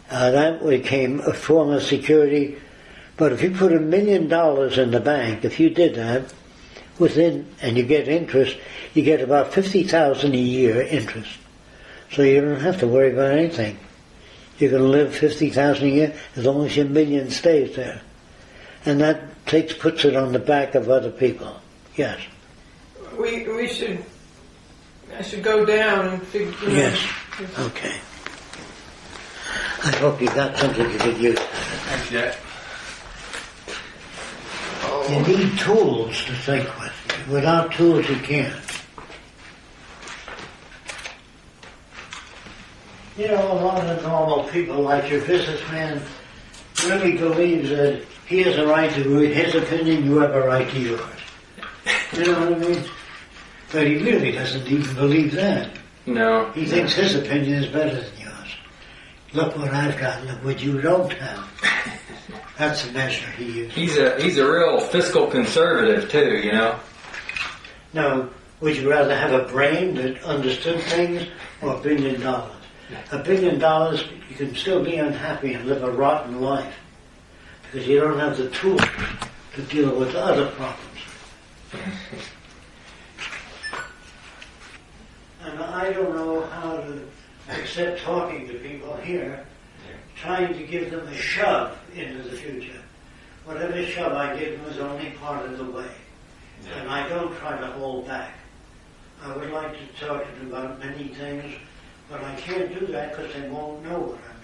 that became a form of security. But if you put $1 million in the bank, if you did that, and you get interest, you get about $50,000 a year interest. So you don't have to worry about anything. You can live $50,000 a year as long as your million stays there. And that puts it on the back of other people. Yes. I should go down and figure. Yes. Okay. I hope you got something you could use. Thanks, Jack. You need tools to think with. Without tools, you can't. You know, a lot of normal people, like your businessman, really believes that he has a right to his opinion, you have a right to yours. You know what I mean? But he really doesn't even believe that. No. He thinks his opinion is better than yours. Look what I've got, look what you don't have. That's the measure he uses. He's a real fiscal conservative too, you know. Now, would you rather have a brain that understood things or $1 billion? $1 billion, you can still be unhappy and live a rotten life because you don't have the tools to deal with other problems. And I don't know how to, except talking to people here, trying to give them a shove into the future. Whatever shove I give them is only part of the way. And I don't try to hold back. I would like to talk to them about many things, but I can't do that because they won't know what I